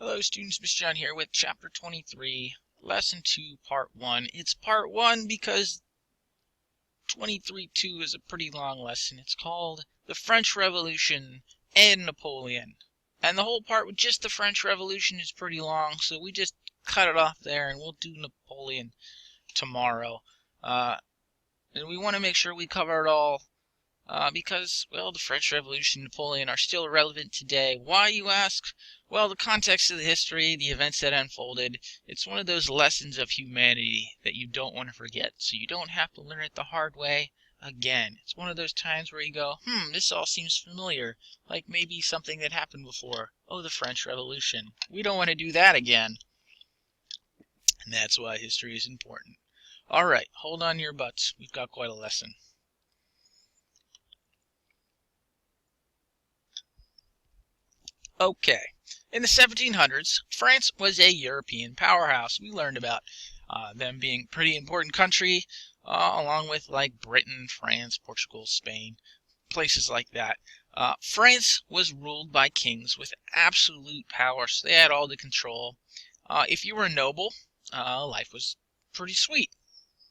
Hello students, Mr. John here with Chapter 23, Lesson 2, Part 1. It's Part 1 because 23-2 is a pretty long lesson. It's called The French Revolution and Napoleon. And the whole part with just the French Revolution is pretty long, so we just cut it off there and we'll do Napoleon tomorrow. And we want to make sure we cover it all. Because, well, the French Revolution and Napoleon are still relevant today. Why, you ask? Well, the context of the history, the events that unfolded, it's one of those lessons of humanity that you don't want to forget, so you don't have to learn it the hard way again. It's one of those times where you go, this all seems familiar, like maybe something that happened before. Oh, the French Revolution. We don't want to do that again. And that's why history is important. Alright, hold on to your butts. We've got quite a lesson. Okay, in the 1700s, France was a European powerhouse. We learned about them being a pretty important country, along with like Britain, France, Portugal, Spain, places like that. France was ruled by kings with absolute power, so they had all the control. If you were a noble, life was pretty sweet.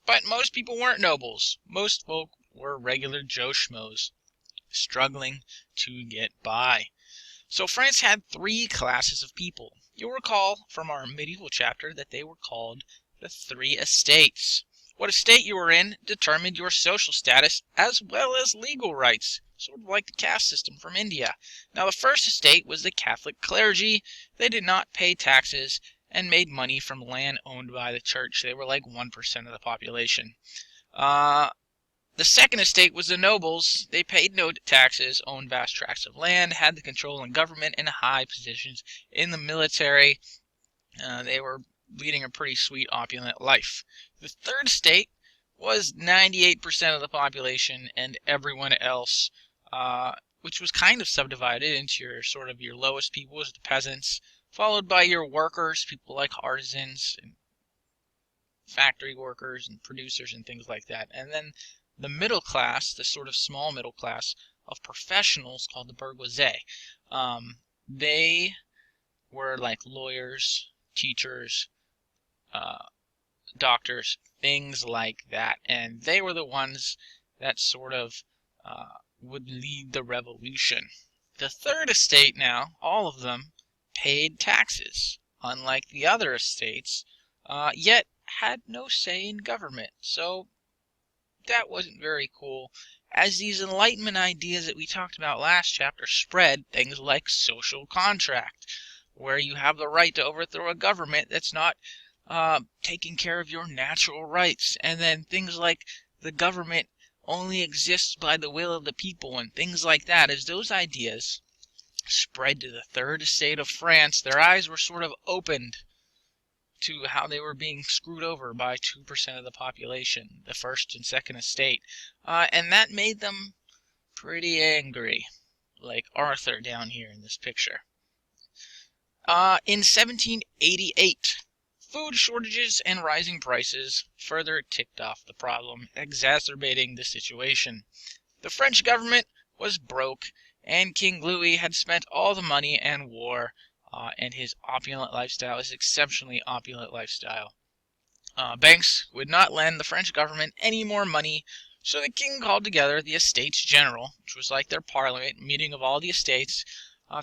But most people weren't nobles. Most folk were regular Joe Schmoes, struggling to get by. So France had three classes of people. You'll recall from our medieval chapter that they were called the three estates. What estate you were in determined your social status as well as legal rights, sort of like the caste system from India. Now the first estate was the Catholic clergy. They did not pay taxes and made money from land owned by the church. They were like 1% of the population. The second estate was the nobles. They paid no taxes, owned vast tracts of land, had the control in government, and high positions in the military. They were leading a pretty sweet, opulent life. The third estate was 98% of the population, and everyone else, which was kind of subdivided into your lowest people as the peasants, followed by your workers, people like artisans, and factory workers, and producers, and things like that. And then the middle class, the sort of small middle class of professionals called the bourgeoisie. They were like lawyers, teachers, doctors, things like that. And they were the ones that sort of would lead the revolution. The third estate now, all of them paid taxes, unlike the other estates, yet had no say in government. So that wasn't very cool. As these Enlightenment ideas that we talked about last chapter spread, things like social contract, where you have the right to overthrow a government that's not taking care of your natural rights, and then things like the government only exists by the will of the people, and things like that. As those ideas spread to the third estate of France, their eyes were sort of opened to how they were being screwed over by 2% of the population, the first and second estate. And that made them pretty angry, like Arthur down here in this picture. In 1788, food shortages and rising prices further ticked off the problem, exacerbating the situation. The French government was broke, and King Louis had spent all the money and war, and his opulent lifestyle, his exceptionally opulent lifestyle. Banks would not lend the French government any more money, so the king called together the Estates General, which was like their parliament, meeting of all the estates,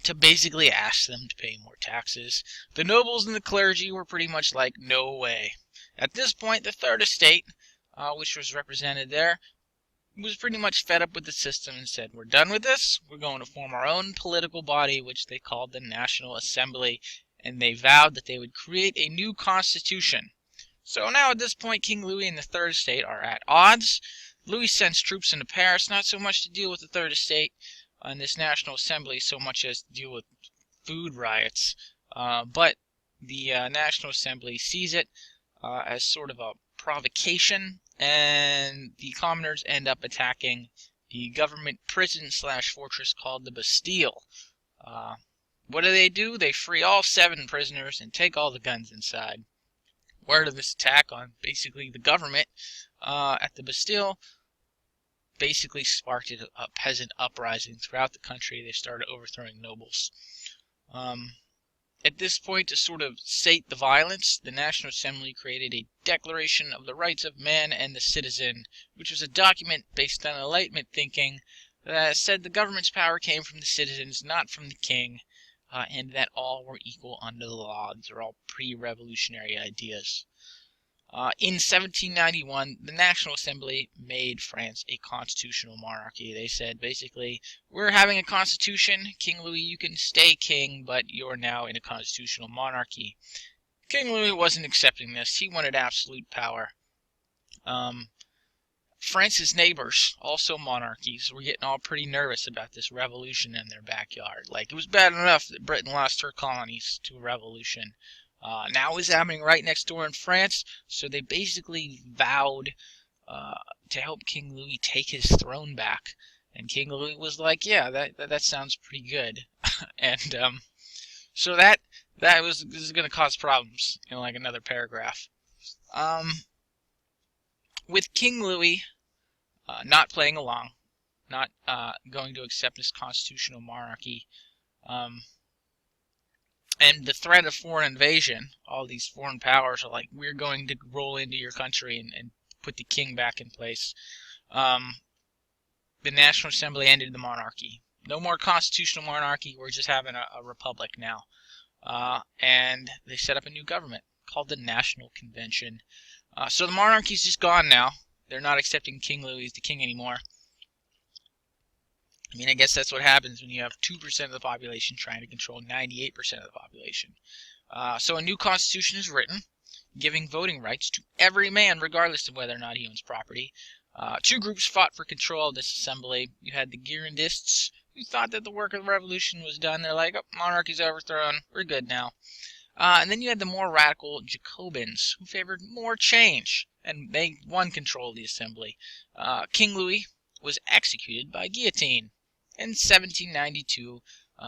to basically ask them to pay more taxes. The nobles and the clergy were pretty much like, no way. At this point, the third estate, which was represented there, was pretty much fed up with the system and said, we're done with this, we're going to form our own political body, which they called the National Assembly, and they vowed that they would create a new constitution. So now at this point, King Louis and the third estate are at odds. Louis sends troops into Paris, not so much to deal with the third estate and this National Assembly, so much as to deal with food riots. But the National Assembly sees it as sort of a provocation, and the commoners end up attacking the government prison/fortress called the Bastille. What do? They free all 7 prisoners and take all the guns inside. Word of this attack on basically the government at the Bastille basically sparked a peasant uprising throughout the country. They started overthrowing nobles. At this point, to sort of sate the violence, the National Assembly created a Declaration of the Rights of Man and the Citizen, which was a document based on Enlightenment thinking that said the government's power came from the citizens, not from the king, and that all were equal under the law. These are all pre-revolutionary ideas. In 1791, the National Assembly made France a constitutional monarchy. They said, basically, we're having a constitution. King Louis, you can stay king, but you're now in a constitutional monarchy. King Louis wasn't accepting this. He wanted absolute power. France's neighbors, also monarchies, were getting all pretty nervous about this revolution in their backyard. Like, it was bad enough that Britain lost her colonies to a revolution. Now it was happening right next door in France, so they basically vowed to help King Louis take his throne back. And King Louis was like, yeah, that sounds pretty good. And so this is going to cause problems in like another paragraph. With King Louis not playing along, not going to accept this constitutional monarchy, and the threat of foreign invasion, all these foreign powers are like, we're going to roll into your country and put the king back in place. The National Assembly ended the monarchy. No more constitutional monarchy, we're just having a republic now. And they set up a new government called the National Convention. So the monarchy's just gone now. They're not accepting King Louis as the king anymore. I mean, I guess that's what happens when you have 2% of the population trying to control 98% of the population. So a new constitution is written, giving voting rights to every man, regardless of whether or not he owns property. Two groups fought for control of this assembly. You had the Girondists, who thought that the work of the revolution was done. They're like, oh, monarchy's overthrown, we're good now. And then you had the more radical Jacobins, who favored more change, and they won control of the assembly. King Louis was executed by guillotine in 1792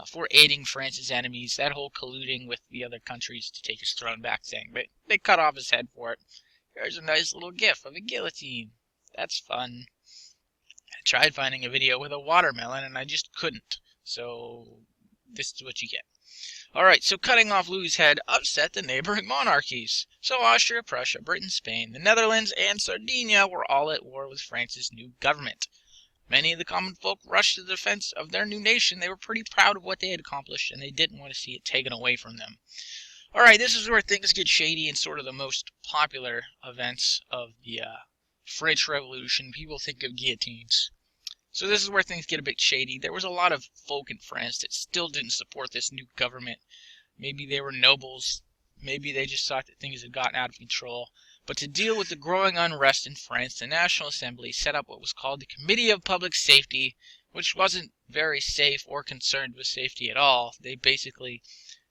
for aiding France's enemies, that whole colluding with the other countries to take his throne back thing. But they cut off his head for it. Here's a nice little gif of a guillotine. That's fun. I tried finding a video with a watermelon and I just couldn't. So this is what you get. Alright, so cutting off Louis' head upset the neighboring monarchies. So Austria, Prussia, Britain, Spain, the Netherlands, and Sardinia were all at war with France's new government. Many of the common folk rushed to the defense of their new nation. They were pretty proud of what they had accomplished, and they didn't want to see it taken away from them. Alright, this is where things get shady and sort of the most popular events of the French Revolution. People think of guillotines. So this is where things get a bit shady. There was a lot of folk in France that still didn't support this new government. Maybe they were nobles. Maybe they just thought that things had gotten out of control. But to deal with the growing unrest in France, the National Assembly set up what was called the Committee of Public Safety, which wasn't very safe or concerned with safety at all. They basically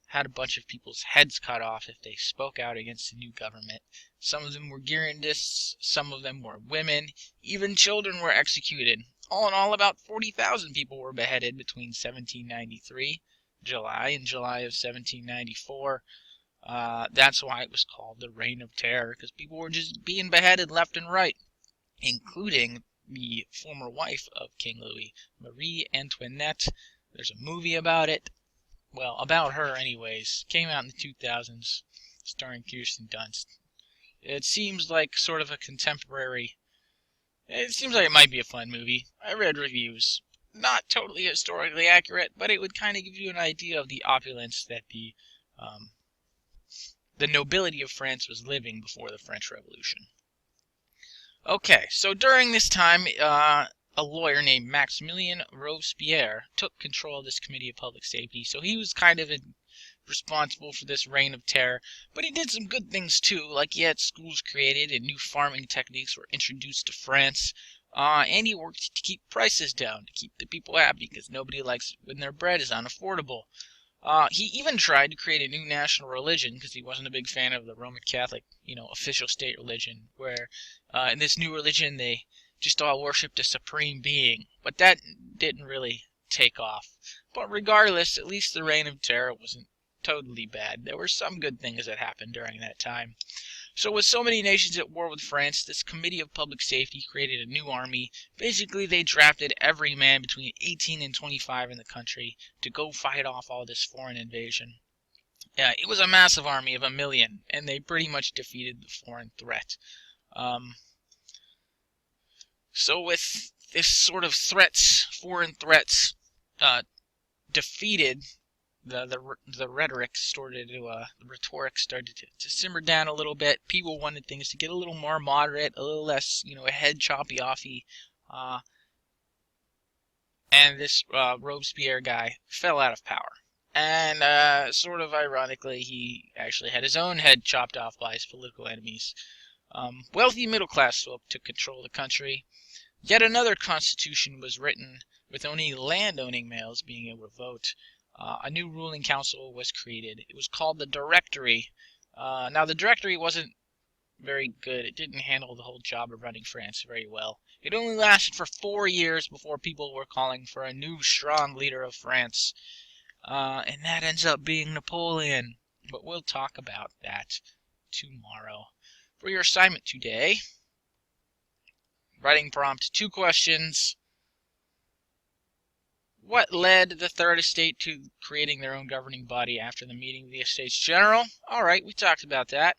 had a bunch of people's heads cut off if they spoke out against the new government. Some of them were Girondists, some of them were women, even children were executed. All in all, about 40,000 people were beheaded between 1793, July and July of 1794. That's why it was called the Reign of Terror, because people were just being beheaded left and right, including the former wife of King Louis, Marie Antoinette. There's a movie about it. Well, about her anyways. Came out in the 2000s, starring Kirsten Dunst. It seems like sort of a contemporary... It seems like it might be a fun movie. I read reviews. Not totally historically accurate, but it would kind of give you an idea of the opulence that the nobility of France was living before the French Revolution. Okay, so during this time, a lawyer named Maximilien Robespierre took control of this Committee of Public Safety, so he was kind of responsible for this reign of terror, but he did some good things too, like he had schools created and new farming techniques were introduced to France, and he worked to keep prices down, to keep the people happy, because nobody likes when their bread is unaffordable. He even tried to create a new national religion, because he wasn't a big fan of the Roman Catholic, official state religion, where in this new religion they just all worshipped a supreme being, but that didn't really take off. But regardless, at least the reign of terror wasn't totally bad. There were some good things that happened during that time. So with so many nations at war with France, this Committee of Public Safety created a new army. Basically, they drafted every man between 18 and 25 in the country to go fight off all this foreign invasion. It was a massive army of 1,000,000, and they pretty much defeated the foreign threat. So with this sort of foreign threats, defeated, the rhetoric started to the rhetoric started to simmer down a little bit. People wanted things to get a little more moderate, a little less, head choppy offy, and this Robespierre guy fell out of power. And sort of ironically, he actually had his own head chopped off by his political enemies. Wealthy middle class folk took control of the country. Yet another constitution was written with only land-owning males being able to vote. A new ruling council was created. It was called the Directory. Now, the Directory wasn't very good. It didn't handle the whole job of running France very well. It only lasted for 4 years before people were calling for a new, strong leader of France. And that ends up being Napoleon. But we'll talk about that tomorrow. For your assignment today, writing prompt, 2 questions. What led the Third Estate to creating their own governing body after the meeting of the Estates General? Alright, we talked about that.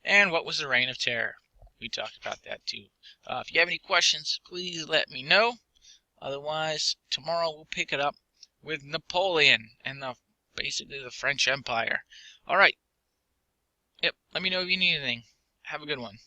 And what was the Reign of Terror? We talked about that too. If you have any questions, please let me know. Otherwise, tomorrow we'll pick it up with Napoleon and basically the French Empire. Alright. Yep, let me know if you need anything. Have a good one.